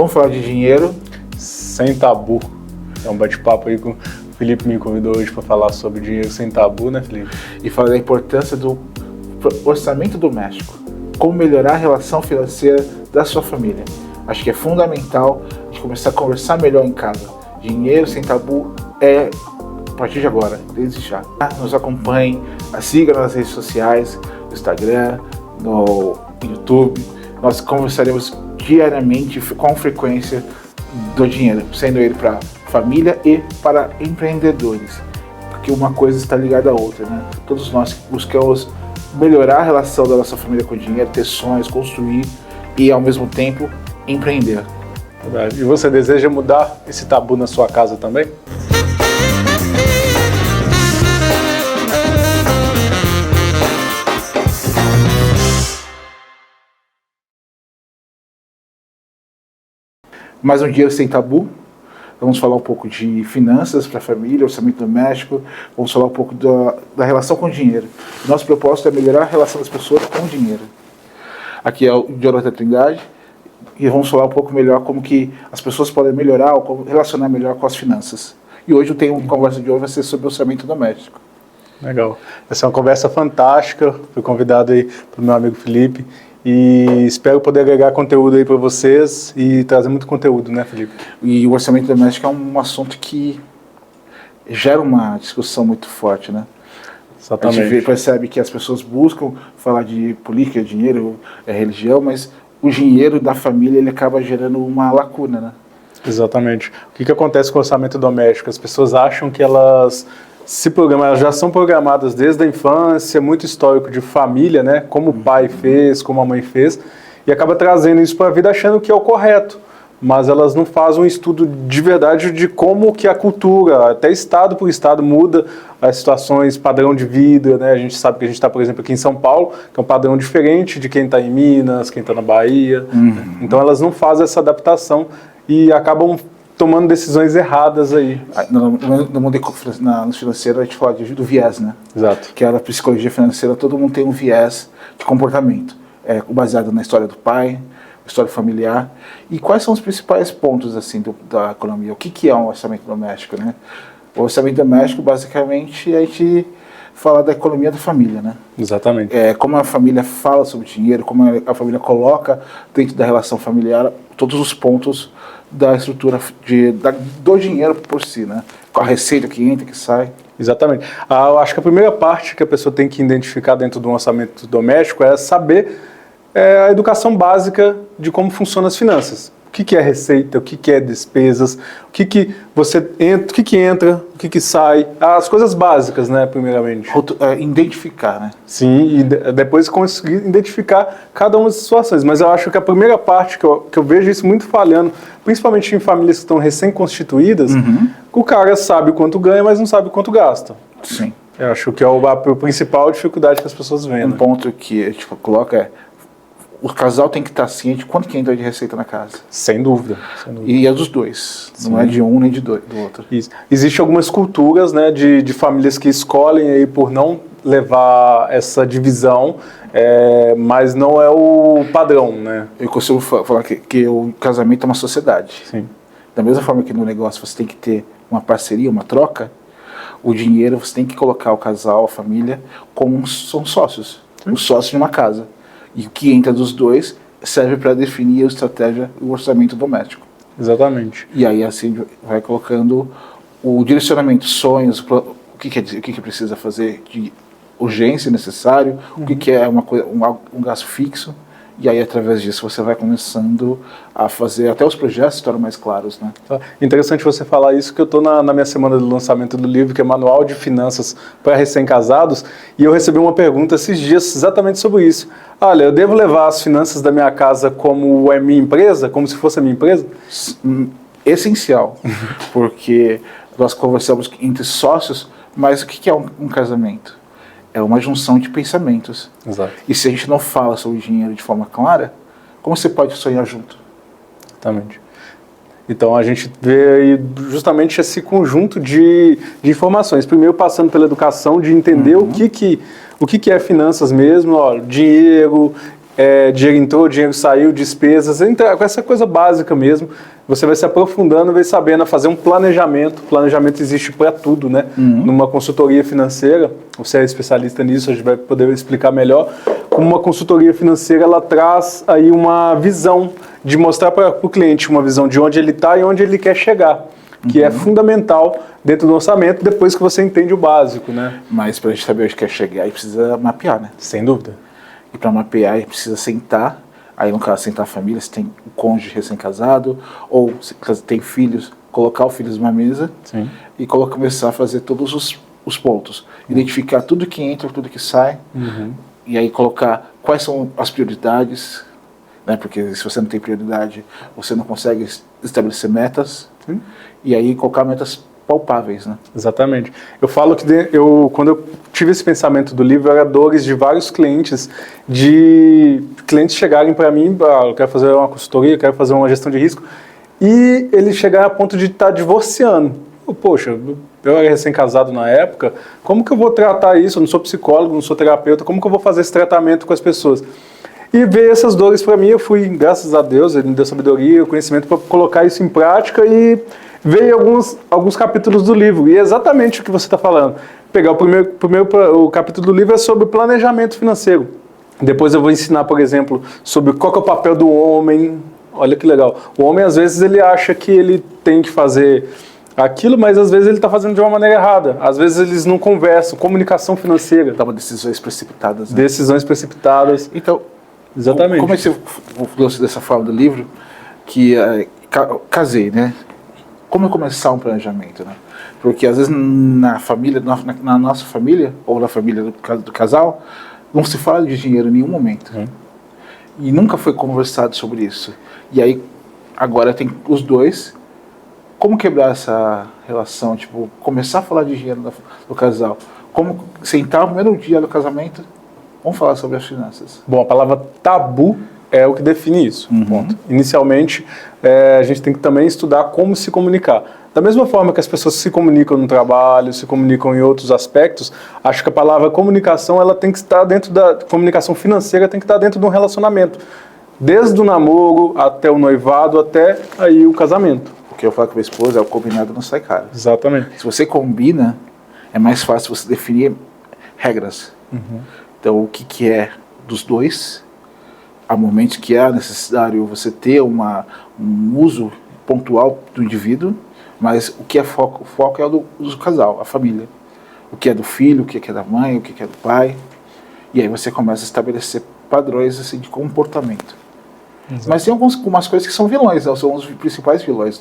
vamos falar de dinheiro. Sem tabu. É um bate-papo aí com o Felipe me convidou hoje para falar sobre dinheiro sem tabu, né, Felipe? E falar da importância do orçamento doméstico. Como melhorar a relação financeira da sua família. Acho que é fundamental a gente começar a conversar melhor em casa. Dinheiro sem tabu é a partir de agora, desde já. Nos acompanhe, siga nas redes sociais, no Instagram, no YouTube. Nós conversaremos diariamente, com frequência, do dinheiro, sendo ele para família e para empreendedores. Porque uma coisa está ligada à outra, né? Todos nós buscamos melhorar a relação da nossa família com o dinheiro, ter sonhos, construir e, ao mesmo tempo, empreender. Verdade. E você deseja mudar esse tabu na sua casa também? Mais um Dinheiro Sem Tabu. Vamos falar um pouco de finanças para a família, orçamento doméstico. Vamos falar um pouco da relação com o dinheiro. Nosso propósito é melhorar a relação das pessoas com o dinheiro. Aqui é o Jonathan Trindade e vamos falar um pouco melhor como que as pessoas podem melhorar ou como relacionar melhor com as finanças. E hoje eu tenho uma conversa de hoje vai ser sobre orçamento doméstico. Legal. Essa é uma conversa fantástica. Fui convidado aí pelo meu amigo Felipe. E espero poder agregar conteúdo aí para vocês e trazer muito conteúdo, né, Felipe? E o orçamento doméstico é um assunto que gera uma discussão muito forte, né? Exatamente. A gente percebe que as pessoas buscam falar de política, dinheiro, religião, mas o dinheiro da família ele acaba gerando uma lacuna, né? Exatamente. O que acontece com o orçamento doméstico? As pessoas acham que elas se programam, elas já são programadas desde a infância, muito histórico de família, né? Como o pai fez, como a mãe fez, e acaba trazendo isso para a vida achando que é o correto. Mas elas não fazem um estudo de verdade de como que a cultura, até estado por estado, muda as situações, padrão de vida, né? A gente sabe que a gente está, por exemplo, aqui em São Paulo, que é um padrão diferente de quem está em Minas, quem está na Bahia. Então elas não fazem essa adaptação e acabam tomando decisões erradas aí. No mundo financeiro a gente fala do viés, né? Exato. Que é a psicologia financeira, todo mundo tem um viés de comportamento, baseado na história do pai, história familiar. E quais são os principais pontos assim da economia? O que é um orçamento doméstico, né? O orçamento doméstico, basicamente, a gente fala da economia da família, né? Exatamente. Como a família fala sobre dinheiro, como a família coloca dentro da relação familiar todos os pontos da estrutura do dinheiro por si, né? Com a receita que entra, que sai. Exatamente. Eu acho que a primeira parte que a pessoa tem que identificar dentro do orçamento doméstico é saber a educação básica de como funcionam as finanças. O que é receita, o que é despesas, o que você entra, o que entra, o que sai, as coisas básicas, né, primeiramente. Identificar, né? Sim, e depois conseguir identificar cada uma das situações. Mas eu acho que a primeira parte que eu vejo isso muito falhando, principalmente em famílias que estão recém-constituídas, o cara sabe quanto ganha, mas não sabe quanto gasta. Sim. Eu acho que é a principal dificuldade que as pessoas veem. Um ponto que a gente coloca o casal tem que estar ciente de quanto que entra de receita na casa. Sem dúvida. Sem dúvida. E é dos dois. Sim. Não é de um nem do outro. Isso. Existem algumas culturas, né, de famílias que escolhem aí por não levar essa divisão, mas não é o padrão, né? Eu costumo falar que o casamento é uma sociedade. Sim. Da mesma forma que no negócio você tem que ter uma parceria, uma troca, o dinheiro você tem que colocar o casal, a família, como são sócios. Os sócios de uma casa. E o que entra dos dois serve para definir a estratégia e o orçamento doméstico. Exatamente. E aí assim vai colocando o direcionamento, sonhos, o que precisa fazer de urgência necessário, o que é um gasto fixo. E aí, através disso, você vai começando a fazer, até os projetos se tornam mais claros, né? Interessante você falar isso, que eu estou na minha semana do lançamento do livro, que é Manual de Finanças para Recém-Casados, e eu recebi uma pergunta esses dias exatamente sobre isso. Olha, eu devo levar as finanças da minha casa como é minha empresa, como se fosse a minha empresa? Essencial, porque nós conversamos entre sócios, mas o que é um casamento? É uma junção de pensamentos. Exato. E se a gente não fala sobre dinheiro de forma clara, como você pode sonhar junto? Exatamente. Então a gente vê aí justamente esse conjunto de informações. Primeiro passando pela educação, de entender o que é finanças mesmo, ó, dinheiro, dinheiro entrou, dinheiro saiu, despesas, essa coisa básica mesmo. Você vai se aprofundando, vai sabendo fazer um planejamento. Planejamento existe para tudo, né? Numa consultoria financeira, você é especialista nisso, a gente vai poder explicar melhor. Como uma consultoria financeira, ela traz aí uma visão de mostrar para o cliente uma visão de onde ele está e onde ele quer chegar, que é fundamental dentro do orçamento, depois que você entende o básico, né? Mas para a gente saber onde quer chegar, aí precisa mapear, né? Sem dúvida. E para mapear, aí precisa sentar. Aí, no caso, sentar a família, se tem um cônjuge recém-casado, ou se tem filhos, colocar os filhos numa mesa. Sim. E começar a fazer todos os pontos. Identificar tudo que entra, tudo que sai. E aí colocar quais são as prioridades, né? Porque se você não tem prioridade, você não consegue estabelecer metas. Sim. E aí colocar metas palpáveis, né? Exatamente. Eu falo que quando eu tive esse pensamento do livro, era dores de vários clientes, de clientes chegarem para mim, eu quero fazer uma consultoria, eu quero fazer uma gestão de risco, e eles chegaram a ponto de estar divorciando. Poxa, eu era recém-casado na época, como que eu vou tratar isso? Eu não sou psicólogo, não sou terapeuta, como que eu vou fazer esse tratamento com as pessoas? E veio essas dores para mim, eu fui, graças a Deus, ele me deu sabedoria, conhecimento para colocar isso em prática, e veio alguns capítulos do livro, e é exatamente o que você está falando. Pegar o capítulo do livro é sobre planejamento financeiro. Depois eu vou ensinar, por exemplo, sobre qual que é o papel do homem. Olha que legal. O homem, às vezes, ele acha que ele tem que fazer aquilo, mas às vezes ele está fazendo de uma maneira errada. Às vezes eles não conversam. Comunicação financeira. Toma decisões precipitadas, né? Decisões precipitadas. Então, exatamente. Como é que você falou dessa forma do livro? Que casei, né? Como começar um planejamento, né? Porque às vezes na família, na nossa família, ou na família do casal, não se fala de dinheiro em nenhum momento. E nunca foi conversado sobre isso. E aí, agora tem os dois. Como quebrar essa relação? Tipo, começar a falar de dinheiro do casal. Como sentar no primeiro dia do casamento, vamos falar sobre as finanças. Bom, a palavra tabu é o que define isso. Ponto. Inicialmente, a gente tem que também estudar como se comunicar. Da mesma forma que as pessoas se comunicam no trabalho, se comunicam em outros aspectos, acho que a palavra comunicação, ela tem que estar dentro da comunicação financeira, tem que estar dentro de um relacionamento. Desde o namoro até o noivado, até aí o casamento. O que eu falo com a minha esposa é o combinado não sai caro. Exatamente. Se você combina, é mais fácil você definir regras. Então, o que é dos dois? Há momentos que é necessário você ter um uso pontual do indivíduo, mas o que é foco? O foco é o do casal, a família. O que é do filho, o que é da mãe, o que é do pai. E aí você começa a estabelecer padrões assim, de comportamento. Exato. Mas tem algumas coisas que são vilões, né? São os principais vilões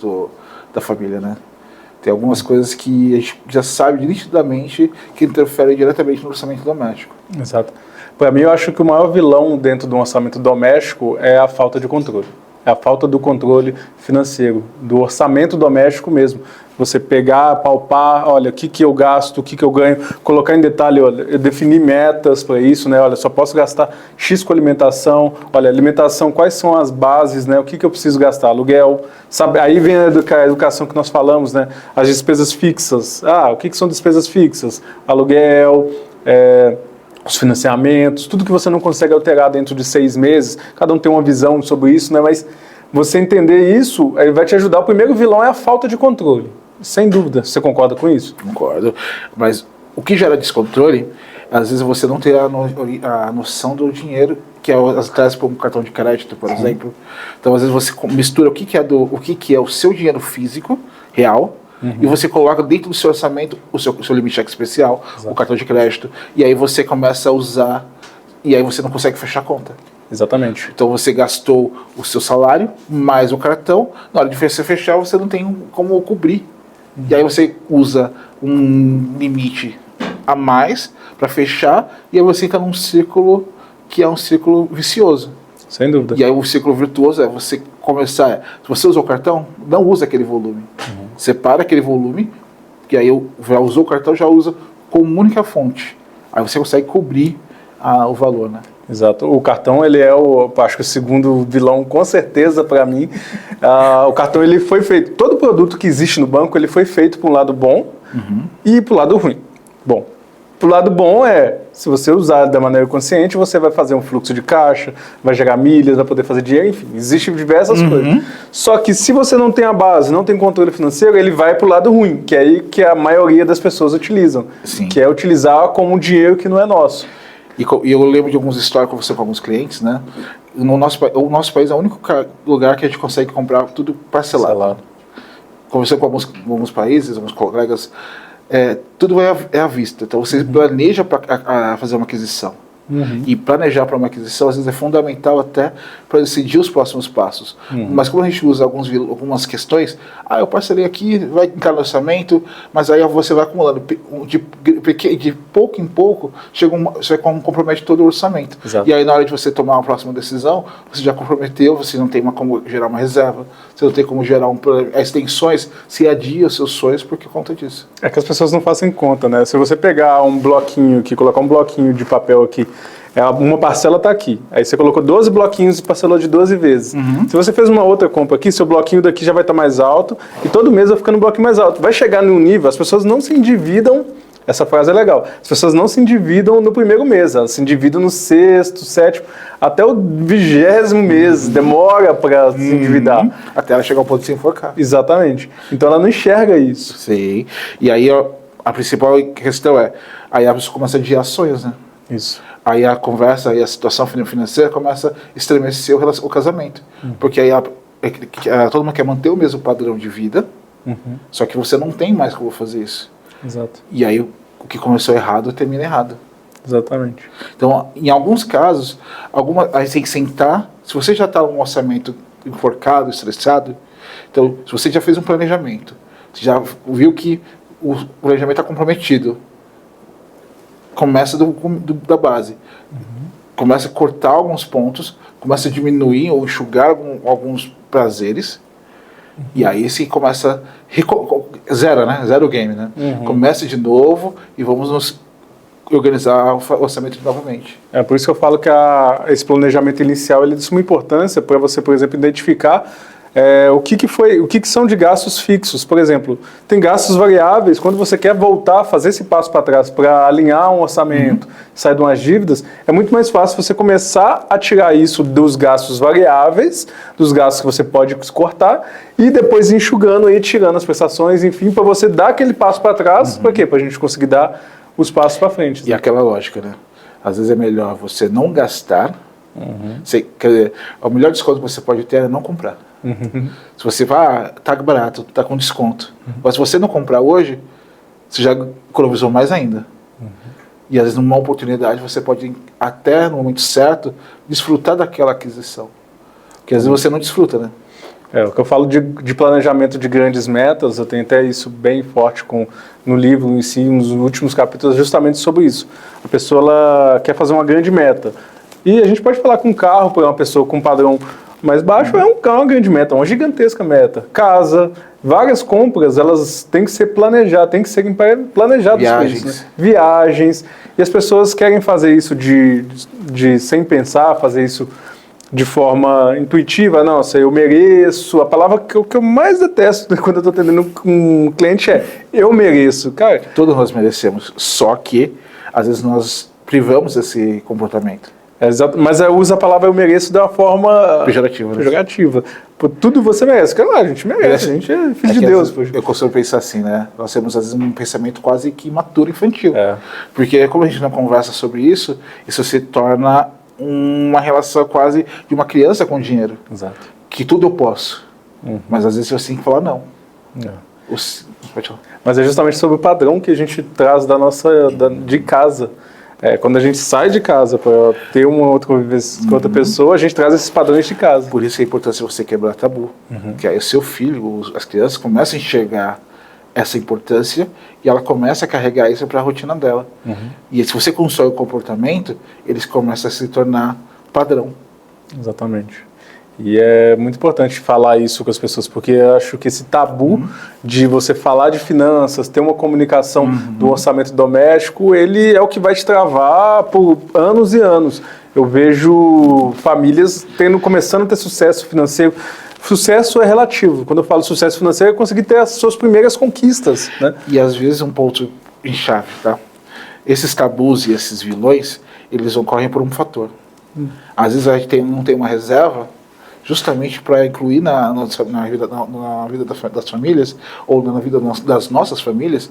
da família, né? Tem algumas coisas que a gente já sabe nitidamente que interferem diretamente no orçamento doméstico. Exato. Para mim, eu acho que o maior vilão dentro do orçamento doméstico é a falta de controle. É a falta do controle financeiro, do orçamento doméstico mesmo. Você pegar, palpar, olha, o que eu gasto, o que eu ganho, colocar em detalhe, olha, eu definir metas para isso, né? Olha, só posso gastar X com alimentação, olha, alimentação, quais são as bases, né? O que eu preciso gastar? Aluguel, sabe? Aí vem a educação que nós falamos, né? As despesas fixas. O que são despesas fixas? Aluguel, os financiamentos, tudo que você não consegue alterar dentro de 6 meses, cada um tem uma visão sobre isso, né? Mas você entender isso, aí vai te ajudar. O primeiro vilão é a falta de controle, sem dúvida. Você concorda com isso? Concordo, mas o que gera descontrole, às vezes você não tem a noção do dinheiro, que é as traz para um cartão de crédito, por exemplo. Então, às vezes você mistura o que é o seu dinheiro físico, real, e você coloca dentro do seu orçamento o seu limite cheque especial, o cartão de crédito, e aí você começa a usar, e aí você não consegue fechar a conta. Exatamente. Então você gastou o seu salário, mais o cartão, na hora de você fechar você não tem como cobrir. E aí você usa um limite a mais para fechar, e aí você entra num círculo que é um círculo vicioso. Sem dúvida. E aí o ciclo virtuoso é você começar, se você usou o cartão, não usa aquele volume. Separa aquele volume, que aí já usou o cartão, já usa como única fonte. Aí você consegue cobrir o valor, né? Exato. O cartão, ele é acho que o segundo vilão, com certeza, para mim. O cartão, ele foi feito, todo produto que existe no banco, ele foi feito para um lado bom e para o lado ruim. Bom, para o lado bom Se você usar da maneira consciente, você vai fazer um fluxo de caixa, vai gerar milhas, vai poder fazer dinheiro, enfim, existem diversas coisas. Só que se você não tem a base, não tem controle financeiro, ele vai para o lado ruim, que é aí que a maioria das pessoas utilizam, que é utilizar como um dinheiro que não é nosso. E eu lembro de alguns histórias com você com alguns clientes, né? O nosso país é o único lugar que a gente consegue comprar tudo parcelado. Conversei com alguns países, alguns colegas, tudo é à vista. Então você planeja para fazer uma aquisição. E planejar para uma aquisição às vezes é fundamental até para decidir os próximos passos. Mas como a gente usa algumas questões, eu parcelei aqui, vai entrar no orçamento, mas aí você vai acumulando de pouco em pouco, você compromete todo o orçamento. Exato. E aí na hora de você tomar a próxima decisão, você já comprometeu, você não tem como gerar uma reserva, você não tem como gerar extensões, se adia os seus sonhos por conta disso. É que as pessoas não fazem conta, né? Se você pegar um bloquinho aqui, colocar um bloquinho de papel aqui, uma parcela está aqui. Aí você colocou 12 bloquinhos e parcelou de 12 vezes. Se você fez uma outra compra aqui, seu bloquinho daqui já vai estar mais alto e todo mês vai ficando um bloquinho mais alto. Vai chegar num nível, as pessoas não se endividam, essa frase é legal, as pessoas não se endividam no primeiro mês, elas se endividam no sexto, sétimo, até o 20º mês, demora para se endividar. Até ela chegar ao ponto de se enforcar. Exatamente. Então ela não enxerga isso. Sim. E aí a principal questão aí a pessoa começa a adiar sonhos, né? Isso. Aí a conversa e a situação financeira começa a estremecer o casamento. Porque aí todo mundo quer manter o mesmo padrão de vida, só que você não tem mais como fazer isso. Exato. E aí o que começou errado termina errado. Exatamente. Então, em alguns casos, aí você tem que sentar. Se você já está num orçamento enforcado, estressado, então, se você já fez um planejamento, você já viu que o planejamento está comprometido, começa da base. Começa a cortar alguns pontos, começa a diminuir ou enxugar alguns prazeres, e aí sim começa zero o game, né? Começa de novo e vamos nos organizar o orçamento novamente. É por isso que eu falo que esse planejamento inicial ele é de suma importância para você, por exemplo, identificar o que são de gastos fixos. Por exemplo, tem gastos variáveis. Quando você quer voltar a fazer esse passo para trás para alinhar um orçamento, sair de umas dívidas, é muito mais fácil você começar a tirar isso dos gastos variáveis, dos gastos que você pode cortar, e depois ir enxugando e tirando as prestações, enfim, para você dar aquele passo para trás. Para quê? Para a gente conseguir dar os passos para frente. E aquela lógica, né? Às vezes é melhor você não gastar. Quer dizer, o melhor desconto que você pode ter é não comprar. Se você vai, tá barato, tá com desconto. Mas se você não comprar hoje, você já economizou mais ainda. E às vezes numa oportunidade você pode, até no momento certo, desfrutar daquela aquisição. Porque às vezes você não desfruta, né? O que eu falo de planejamento de grandes metas, eu tenho até isso bem forte no livro em si, nos últimos capítulos, justamente sobre isso. A pessoa ela quer fazer uma grande meta. E a gente pode falar com um carro, para uma pessoa com um padrão mais baixo, uma grande meta, uma gigantesca meta. Casa, várias compras, elas têm que ser planejadas, têm que ser planejadas. Viagens. Isso, né? Viagens. E as pessoas querem fazer isso sem pensar, fazer isso de forma intuitiva. Nossa, eu mereço. A palavra que eu mais detesto quando eu estou atendendo um cliente é eu mereço. Cara, todos nós merecemos, só que às vezes nós privamos esse comportamento. Exato, mas eu uso a palavra eu mereço de uma forma pejorativa. Por tudo você merece. Claro, a gente merece, a gente é filho de Deus. Eu costumo pensar assim, né? Nós temos às vezes um pensamento quase que imaturo, infantil. Porque como a gente não conversa sobre isso se torna uma relação quase de uma criança com dinheiro. Exato. Que tudo eu posso. Mas às vezes você tem que falar não. Mas é justamente sobre o padrão que a gente traz de casa. Quando a gente sai de casa para ter uma outra convivência com outra pessoa, a gente traz esses padrões de casa. Por isso que é importante você quebrar tabu. Que aí o seu filho, as crianças começam a enxergar essa importância e ela começa a carregar isso para a rotina dela. E se você constrói o comportamento, eles começam a se tornar padrão. Exatamente. E é muito importante falar isso com as pessoas, porque eu acho que esse tabu de você falar de finanças, ter uma comunicação do orçamento doméstico, ele é o que vai te travar por anos e anos. Eu vejo famílias começando a ter sucesso financeiro. Sucesso é relativo. Quando eu falo sucesso financeiro, é conseguir ter as suas primeiras conquistas, né? E às vezes um ponto em chave, tá? esses tabus e esses vilões, eles ocorrem por um fator. Às vezes a gente não tem uma reserva justamente para incluir na vida das famílias, ou na vida das nossas famílias,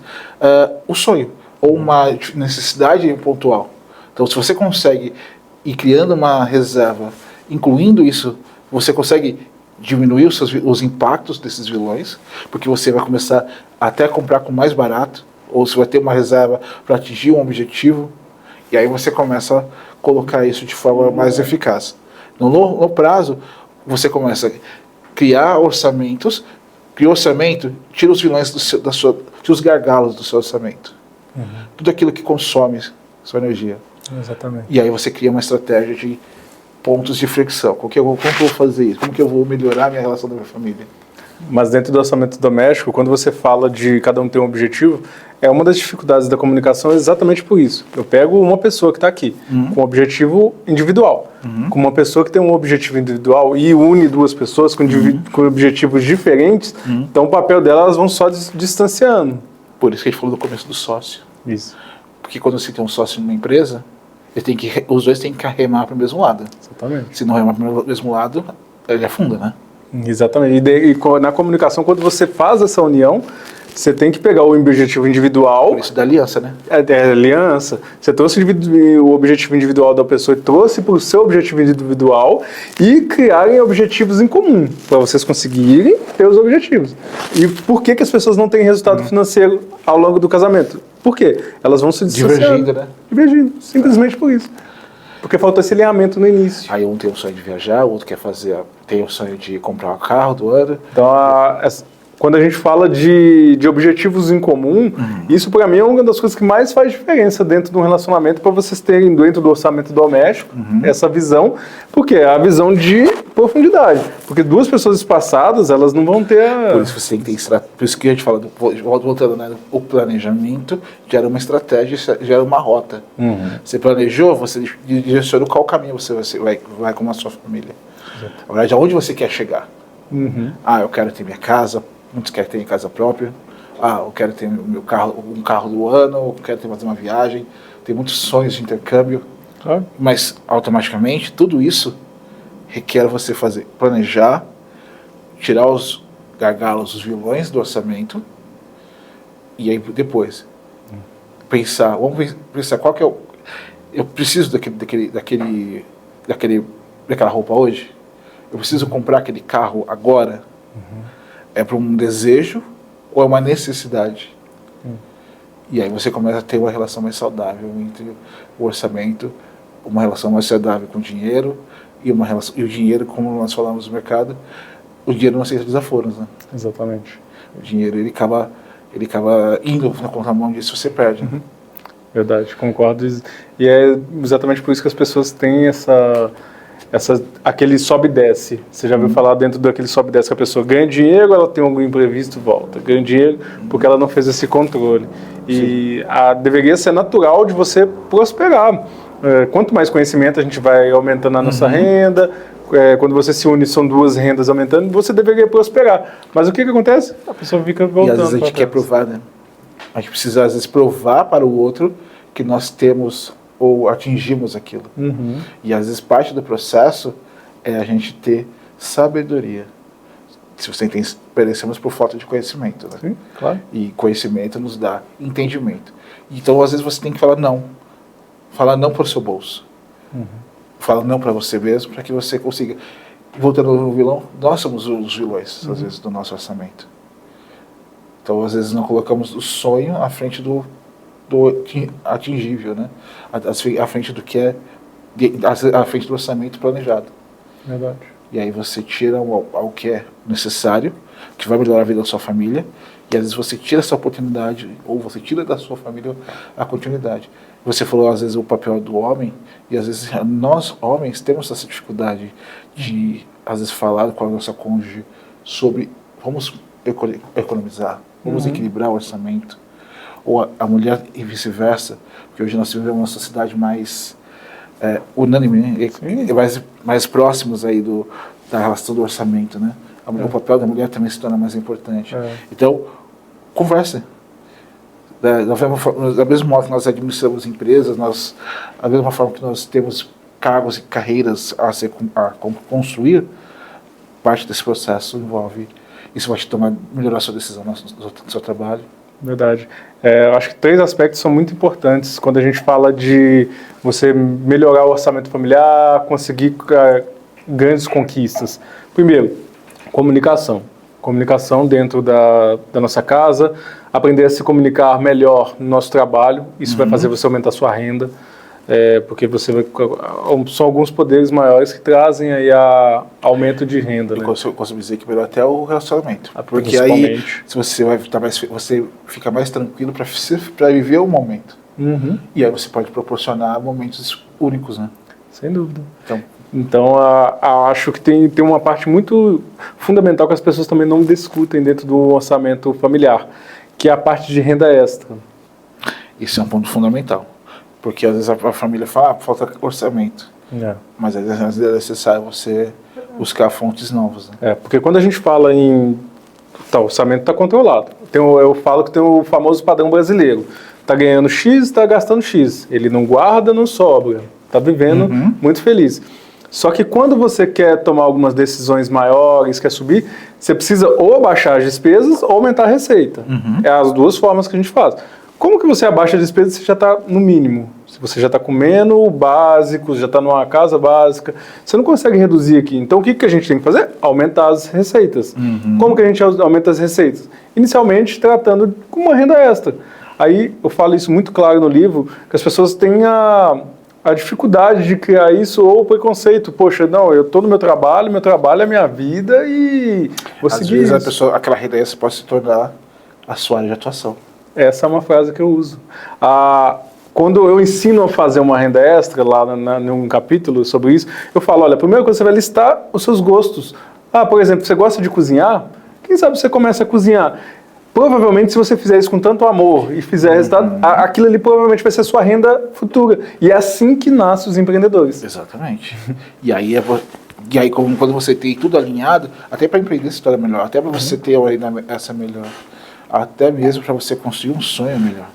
o sonho, ou uma necessidade pontual. Então, se você consegue ir criando uma reserva, incluindo isso, você consegue diminuir os impactos desses vilões, porque você vai começar até a comprar com mais barato, ou você vai ter uma reserva para atingir um objetivo, e aí você começa a colocar isso de forma mais eficaz. No prazo, você começa a criar orçamentos, cria orçamento, tira os vilões tira os gargalos do seu orçamento. Tudo aquilo que consome sua energia. Exatamente. E aí você cria uma estratégia de pontos de fricção. Como que eu vou fazer isso? Como que eu vou melhorar a minha relação da minha família? Mas dentro do orçamento doméstico, quando você fala de cada um ter um objetivo, é uma das dificuldades da comunicação exatamente por isso. Eu pego uma pessoa que está aqui, com um objetivo individual, com uma pessoa que tem um objetivo individual e une duas pessoas com objetivos diferentes, então o papel delas elas vão só distanciando. Por isso que a gente falou no começo do sócio. Isso. Porque quando você tem um sócio numa empresa, os dois têm que remar para o mesmo lado. Exatamente. Se não remar para o mesmo lado, ele afunda, né? Exatamente. E na comunicação, quando você faz essa união, você tem que pegar o objetivo individual. Por isso da aliança, né? É aliança. Você trouxe o objetivo individual da pessoa e trouxe para o seu objetivo individual e criarem objetivos em comum, para vocês conseguirem ter os objetivos. E por que as pessoas não têm resultado financeiro ao longo do casamento? Por quê? Elas vão se distanciando. Divergindo, né? Divergindo, simplesmente por isso. Porque falta esse alinhamento no início. Aí um tem o sonho de viajar, o outro tem o sonho de comprar um carro do ano. Então, quando a gente fala de objetivos em comum, isso para mim é uma das coisas que mais faz diferença dentro do relacionamento, para vocês terem dentro do orçamento doméstico essa visão, porque é a visão de profundidade. Porque duas pessoas espaçadas, elas não vão ter Por isso você tem que ter por isso que a gente fala, voltando, né, o planejamento gera uma estratégia, gera uma rota. Você planejou, você direciona qual caminho você vai com a sua família. Na verdade, aonde você quer chegar. Eu quero ter minha casa, muitos querem ter casa própria. Eu quero ter meu carro, um carro do ano, eu quero fazer uma viagem. Tem muitos sonhos de intercâmbio. Mas, automaticamente, tudo isso requer você planejar, tirar os gargalos, os vilões do orçamento, e aí depois vamos pensar qual que é eu preciso daquela roupa hoje? Eu preciso comprar aquele carro agora? É para um desejo ou é uma necessidade? E aí você começa a ter uma relação mais saudável entre o orçamento, uma relação mais saudável com o dinheiro, e o dinheiro, como nós falamos no mercado, o dinheiro não aceita desaforos, né? Exatamente. O dinheiro, ele acaba indo na contramão disso, você perde. Verdade, concordo. E é exatamente por isso que as pessoas têm aquele sobe e desce. Você já ouviu falar dentro daquele sobe e desce, que a pessoa ganha dinheiro, ela tem algum imprevisto, volta. Ganha dinheiro porque ela não fez esse controle. E deveria ser natural de você prosperar. Quanto mais conhecimento a gente vai aumentando a nossa renda, quando você se une, são duas rendas aumentando, você deveria prosperar. Mas o que acontece? A pessoa fica voltando. E às vezes a gente quer provar, né? A gente precisa, às vezes, provar para o outro que nós temos ou atingimos aquilo. E às vezes parte do processo é a gente ter sabedoria. Se você tem, perecemos por falta de conhecimento, né? Sim, claro. E conhecimento nos dá entendimento. Então, às vezes, você tem que falar não. Falar não para o seu bolso. Fala não para você mesmo, para que você consiga. Voltando no vilão, nós somos os vilões, às vezes, do nosso orçamento. Então, às vezes, não colocamos o sonho à frente do atingível, né? À frente do que à frente do orçamento planejado. Verdade. E aí você tira algo que é necessário, que vai melhorar a vida da sua família, e às vezes você tira essa oportunidade, ou você tira da sua família a continuidade. Você falou, às vezes, o papel do homem, e às vezes nós, homens, temos essa dificuldade de, às vezes, falar com a nossa cônjuge sobre vamos economizar, vamos equilibrar o orçamento, ou a mulher e vice-versa, porque hoje nós vivemos uma sociedade mais unânime, né? mais próximos aí da relação do orçamento, né? O papel da mulher também se torna mais importante. Então, conversa. Da mesma forma que nós administramos empresas, da mesma forma que nós temos cargos e carreiras a construir, parte desse processo envolve, isso vai te melhorar a sua decisão no seu trabalho. Verdade. Eu acho que 3 aspectos são muito importantes quando a gente fala de você melhorar o orçamento familiar, conseguir grandes conquistas. Primeiro, comunicação. Comunicação dentro da nossa casa, aprender a se comunicar melhor no nosso trabalho, isso vai fazer você aumentar a sua renda, porque são alguns poderes maiores que trazem aí aumento de renda. Eu né? consigo dizer que melhor até o relacionamento, porque aí se você fica mais tranquilo para viver o momento. E aí você pode proporcionar momentos únicos, né? Sem dúvida. Então, acho que tem uma parte muito fundamental que as pessoas também não discutem dentro do orçamento familiar, que é a parte de renda extra. Isso é um ponto fundamental, porque às vezes a família fala, falta orçamento, mas às vezes é necessário você buscar fontes novas. Né? Porque quando a gente fala o orçamento está controlado. Eu falo que tem o famoso padrão brasileiro. Está ganhando X, está gastando X. Ele não guarda, não sobra. Está vivendo muito feliz. Só que quando você quer tomar algumas decisões maiores, quer subir, você precisa ou abaixar as despesas ou aumentar a receita. É as duas formas que a gente faz. Como que você abaixa a despesa se você já está no mínimo? Se você já está comendo o básico, já está numa casa básica, você não consegue reduzir aqui. Então o que a gente tem que fazer? Aumentar as receitas. Como que a gente aumenta as receitas? Inicialmente tratando com uma renda extra. Aí eu falo isso muito claro no livro, que as pessoas têm a dificuldade de criar isso ou o preconceito. Poxa, não, eu estou no meu trabalho é a minha vida e vou seguir isso. Às vezes aquela renda extra pode se tornar a sua área de atuação. Essa é uma frase que eu uso. Quando eu ensino a fazer uma renda extra, lá num capítulo sobre isso, eu falo, olha, a primeira coisa você vai listar os seus gostos. Por exemplo, você gosta de cozinhar? Quem sabe você começa a cozinhar? Provavelmente, se você fizer isso com tanto amor e fizer resultado, aquilo ali provavelmente vai ser a sua renda futura. E é assim que nascem os empreendedores. Exatamente. E aí, quando você tem tudo alinhado, até para empreender se torna melhor, até para você ter uma renda essa melhor, até mesmo para você construir um sonho melhor.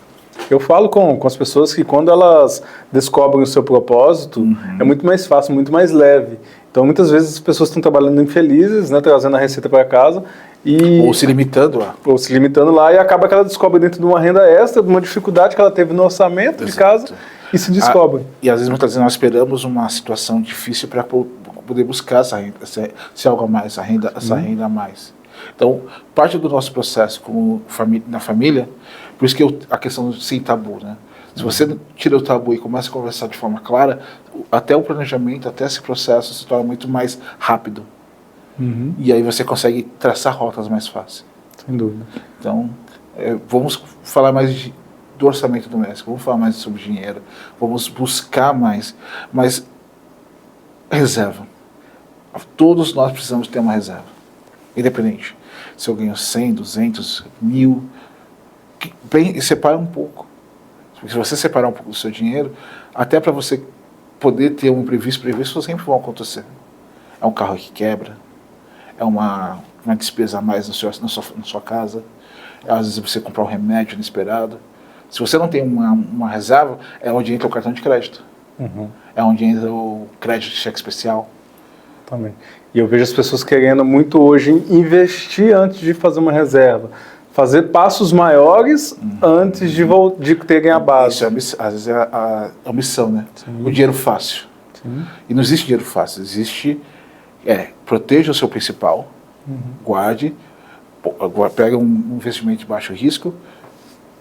Eu falo com as pessoas que quando elas descobrem o seu propósito, é muito mais fácil, muito mais leve. Então, muitas vezes as pessoas estão trabalhando infelizes, né, trazendo a receita para casa, ou se limitando lá, e acaba que ela descobre dentro de uma renda extra, de uma dificuldade que ela teve no orçamento de casa, e se descobre. E às vezes, muitas vezes, nós esperamos uma situação difícil para poder buscar essa renda, se algo a mais, essa renda a mais. Então, parte do nosso processo na família, por isso que a questão sem tabu, né? Se você tira o tabu e começa a conversar de forma clara, até o planejamento, até esse processo se torna muito mais rápido. E aí você consegue traçar rotas mais fácil. Sem dúvida. Então, vamos falar mais do orçamento doméstico, vamos falar mais sobre dinheiro, vamos buscar mais reserva. Todos nós precisamos ter uma reserva, independente. Se eu ganho 100, 200, 1000, separa um pouco. Se você separar um pouco do seu dinheiro, até para você poder ter um imprevisto sempre vão acontecer. É um carro que quebra, é uma despesa a mais na sua casa, às vezes você comprar um remédio inesperado. Se você não tem uma reserva, é onde entra o cartão de crédito. É onde entra o crédito de cheque especial. Também. E eu vejo as pessoas querendo muito hoje investir antes de fazer uma reserva. Fazer passos maiores antes de terem a base. Isso às vezes é a missão, né? O dinheiro fácil. E não existe dinheiro fácil, existe... proteja o seu principal, guarde, pega um investimento de baixo risco,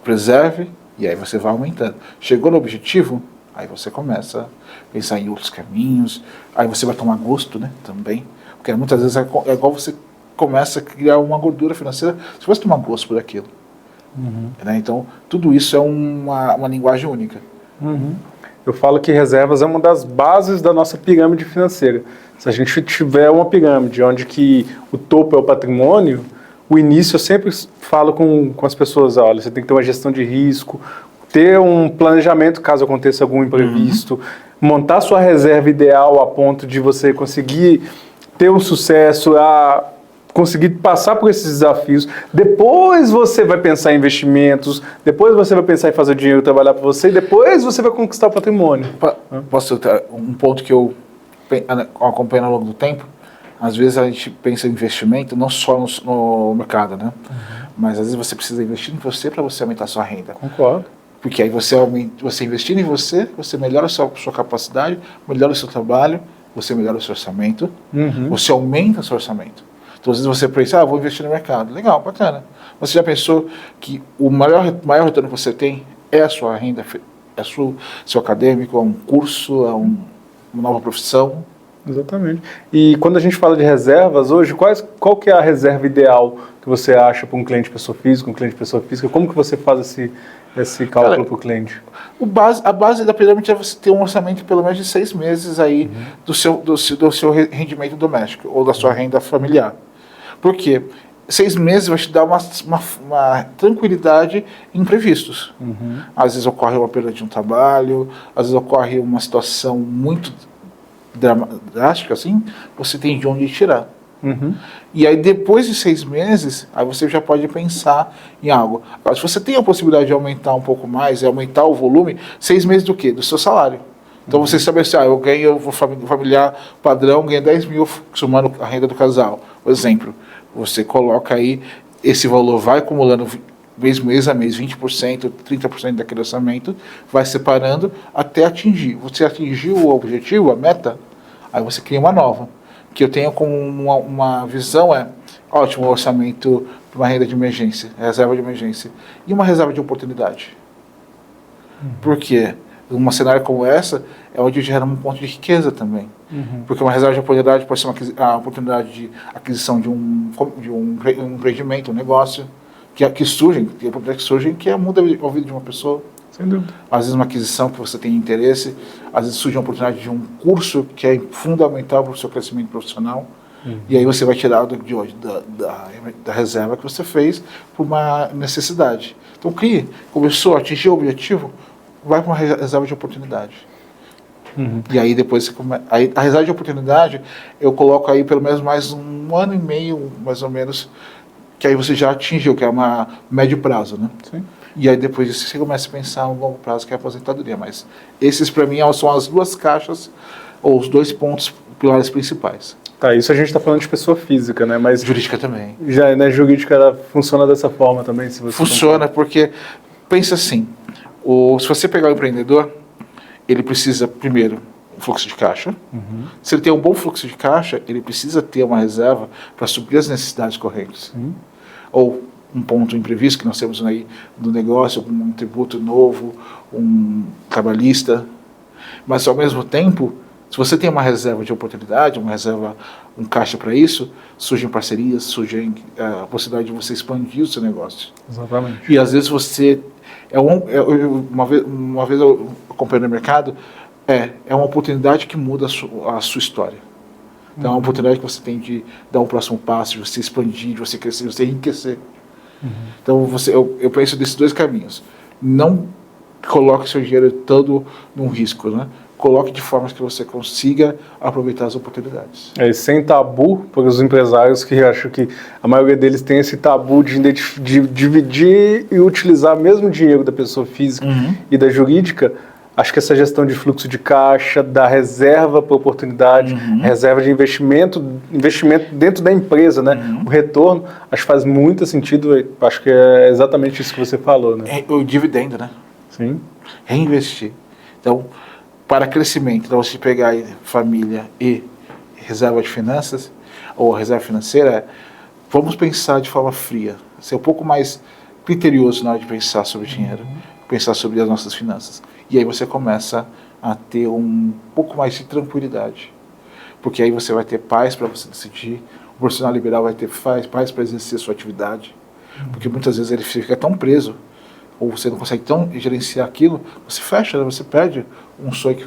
preserve, e aí você vai aumentando. Chegou no objetivo, aí você começa a pensar em outros caminhos, aí você vai tomar gosto, né, também, porque muitas vezes é igual você começa a criar uma gordura financeira, você vai tomar gosto por aquilo. Né? Então, tudo isso é uma linguagem única. Eu falo que reservas é uma das bases da nossa pirâmide financeira. Se a gente tiver uma pirâmide onde que o topo é o patrimônio, o início eu sempre falo com as pessoas, olha, você tem que ter uma gestão de risco, ter um planejamento caso aconteça algum imprevisto, montar sua reserva ideal a ponto de você conseguir ter um sucesso, conseguir passar por esses desafios, depois você vai pensar em investimentos, depois você vai pensar em fazer o dinheiro trabalhar para você, e depois você vai conquistar o patrimônio. Posso ter um ponto que eu acompanho ao longo do tempo? Às vezes a gente pensa em investimento não só no mercado, né? Mas às vezes você precisa investir em você para você aumentar a sua renda. Concordo. Porque aí você investindo em você, você melhora a sua capacidade, melhora o seu trabalho, você melhora o seu orçamento, você aumenta o seu orçamento. Então, às vezes você pensa, vou investir no mercado. Legal, bacana. Você já pensou que o maior retorno que você tem é a sua renda, é seu acadêmico, é um curso, é uma nova profissão? Exatamente. E quando a gente fala de reservas, hoje, qual que é a reserva ideal que você acha para um cliente pessoa física, Como que você faz esse cálculo para o cliente? A base da pirâmide é você ter um orçamento de pelo menos de 6 meses aí do seu rendimento doméstico ou da sua renda familiar. Por quê? 6 meses vai te dar uma tranquilidade em imprevistos. Às vezes ocorre uma perda de um trabalho, às vezes ocorre uma situação muito drástica, assim, você tem de onde tirar. E aí depois de 6 meses, aí você já pode pensar em algo. Agora, se você tem a possibilidade de aumentar um pouco mais, aumentar o volume, 6 meses do quê? Do seu salário. Então você sabe assim, eu vou familiar padrão, ganho 10 mil somando a renda do casal. Por exemplo, você coloca aí, esse valor vai acumulando mês a mês, 20%, 30% daquele orçamento, vai separando até atingir. Você atingiu o objetivo, a meta, aí você cria uma nova. Que eu tenho como uma visão ótimo, orçamento para uma renda de emergência, reserva de emergência, e uma reserva de oportunidade. Por quê? Um cenário como essa é onde gera um ponto de riqueza também. Porque uma reserva de oportunidade pode ser a oportunidade de aquisição de um empreendimento, um negócio, que surgem, tem oportunidades que surgem que muda a vida de uma pessoa. Sem dúvida. Às vezes uma aquisição que você tem interesse, às vezes surge a oportunidade de um curso que é fundamental para o seu crescimento profissional, e aí você vai tirar da reserva que você fez por uma necessidade. Então começou a atingir o objetivo, vai para uma reserva de oportunidade. E aí depois a reserva de oportunidade eu coloco aí pelo menos mais 1 ano e meio, mais ou menos, que aí você já atingiu, que é uma médio prazo, né? Sim. E aí depois disso você começa a pensar no longo prazo, que é a aposentadoria. Mas esses para mim são as 2 caixas, ou os 2 pilares principais. Tá, isso a gente está falando de pessoa física, né? Mas jurídica também. Já, né, jurídica ela funciona dessa forma também? Se você funciona, porque, pensa assim, se você pegar o empreendedor, ele precisa, primeiro, um fluxo de caixa. Se ele tem um bom fluxo de caixa, ele precisa ter uma reserva para suprir as necessidades correntes. Ou um ponto imprevisto que nós temos aí do negócio, um tributo novo, um trabalhista. Mas, ao mesmo tempo, se você tem uma reserva de oportunidade, um caixa para isso, surgem parcerias, surgem a possibilidade de você expandir o seu negócio. Exatamente. E às vezes você... Uma vez eu acompanhei no mercado, é uma oportunidade que muda a sua história. Então é uma oportunidade que você tem de dar um próximo passo, de você expandir, de você crescer, de você enriquecer. Então eu penso desses 2 caminhos. Não coloque seu dinheiro todo num risco, né? Coloque de forma que você consiga aproveitar as oportunidades. Sem tabu, para os empresários que acham que a maioria deles tem esse tabu de dividir e utilizar mesmo o dinheiro da pessoa física e da jurídica. Acho que essa gestão de fluxo de caixa, da reserva para oportunidade, reserva de investimento dentro da empresa, né? O retorno, acho que faz muito sentido, acho que é exatamente isso que você falou, né? O dividendo, né? Sim. Reinvestir. Então, para crescimento, então você pegar aí família e reserva de finanças, ou reserva financeira, vamos pensar de forma fria, ser um pouco mais criterioso na hora de pensar sobre dinheiro, pensar sobre as nossas finanças. E aí você começa a ter um pouco mais de tranquilidade. Porque aí você vai ter paz para você decidir, o profissional liberal vai ter paz para exercer sua atividade. Porque muitas vezes ele fica tão preso, ou você não consegue tão gerenciar aquilo, você fecha, você perde um sonho que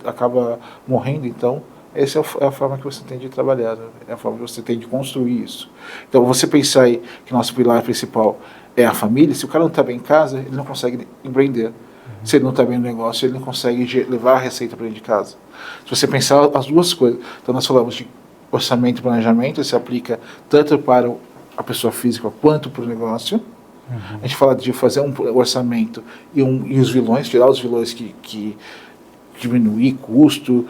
acaba morrendo. Então, essa é a forma que você tem de trabalhar, né? É a forma que você tem de construir isso. Então, você pensar aí que nosso pilar principal é a família, se o cara não está bem em casa, ele não consegue empreender. Se ele não está bem no negócio, ele não consegue levar a receita para dentro de casa. Se você pensar as 2 coisas, então nós falamos de orçamento e planejamento se aplica tanto para a pessoa física quanto para o negócio. A gente fala de fazer um orçamento e os vilões, tirar os vilões que diminuir custo,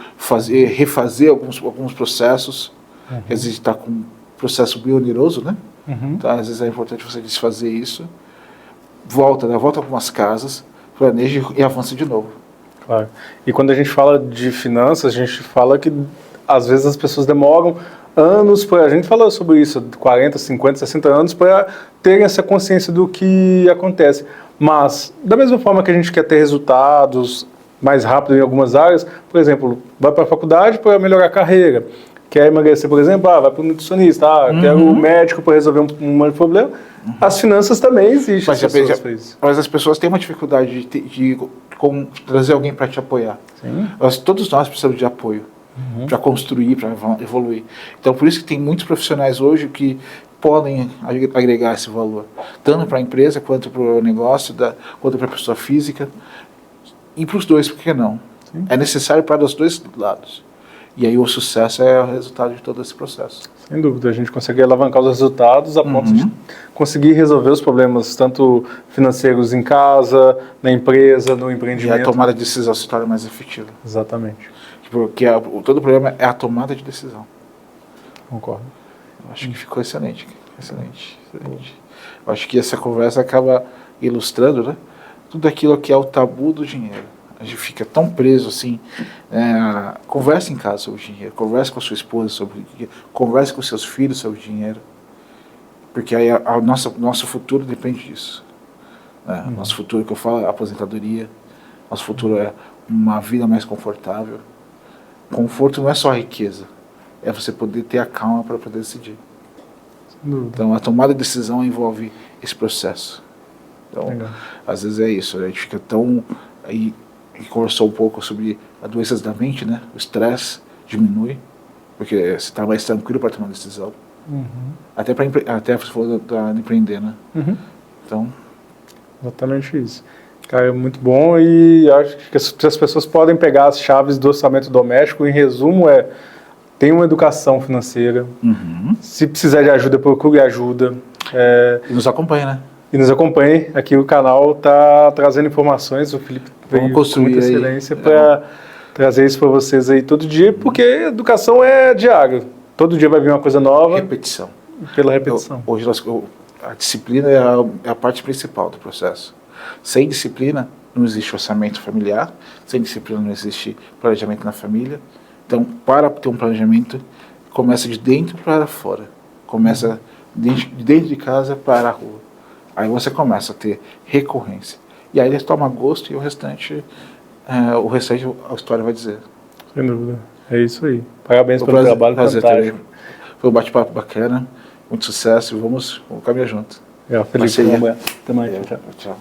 refazer alguns processos. Às vezes está com um processo bem oneroso, né? Então, às vezes é importante você desfazer isso. Volta para algumas casas, planeja e avança de novo. Claro. E quando a gente fala de finanças, a gente fala que às vezes as pessoas demoram anos, a gente fala sobre isso, 40, 50, 60 anos, para terem essa consciência do que acontece. Mas, da mesma forma que a gente quer ter resultados mais rápido em algumas áreas, por exemplo, vai para a faculdade para melhorar a carreira, quer emagrecer, por exemplo, vai para o nutricionista, quer o médico para resolver um problema. As finanças também existem. Mas as pessoas têm uma dificuldade de trazer alguém para te apoiar. Sim. Todos nós precisamos de apoio para construir, para evoluir. Então, por isso que tem muitos profissionais hoje que podem agregar esse valor, tanto para a empresa, quanto para o negócio, quanto para a pessoa física. E para os dois, por que não? Sim. É necessário para os dois lados. E aí o sucesso é o resultado de todo esse processo. Sem dúvida, a gente consegue alavancar os resultados a ponto de conseguir resolver os problemas, tanto financeiros em casa, na empresa, no empreendimento. E a tomada de decisão se torna mais efetiva. Exatamente. Porque todo o problema é a tomada de decisão. Concordo. Eu acho que ficou excelente. Excelente. Eu acho que essa conversa acaba ilustrando, né, tudo aquilo que é o tabu do dinheiro. A gente fica tão preso assim. Converse em casa sobre dinheiro, converse com a sua esposa sobre dinheiro, converse com seus filhos sobre dinheiro, porque aí nosso futuro depende disso. Nosso futuro, que eu falo, é a aposentadoria. Nosso futuro é uma vida mais confortável. Conforto não é só riqueza, é você poder ter a calma para poder decidir. Então, a tomada de decisão envolve esse processo. Então, às vezes é isso, a gente fica tão... Aí, a gente conversou um pouco sobre as doenças da mente, né? O estresse diminui, porque você está mais tranquilo para tomar decisão. Até você falou de empreender, né? Então... Exatamente isso. Cara, é muito bom, e acho que as pessoas podem pegar as chaves do orçamento doméstico. Em resumo, tem uma educação financeira. Se precisar de ajuda, procure ajuda. E nos acompanhe, né? E nos acompanhe. Aqui o canal está trazendo informações. O Felipe veio com muita excelência para trazer isso para vocês aí todo dia, porque educação é diário. Todo dia vai vir uma coisa nova. Repetição. Pela repetição. Hoje a disciplina é a parte principal do processo. Sem disciplina não existe orçamento familiar, sem disciplina não existe planejamento na família. Então, para ter um planejamento, começa de dentro para fora. Começa de dentro de casa para a rua. Aí você começa a ter recorrência. E aí ele toma gosto e o restante a história vai dizer. Sem dúvida. É isso aí. Parabéns pelo trabalho fantástico. Foi um bate-papo bacana, muito sucesso e vamos caminhar junto. Felipe, até mais. Tchau.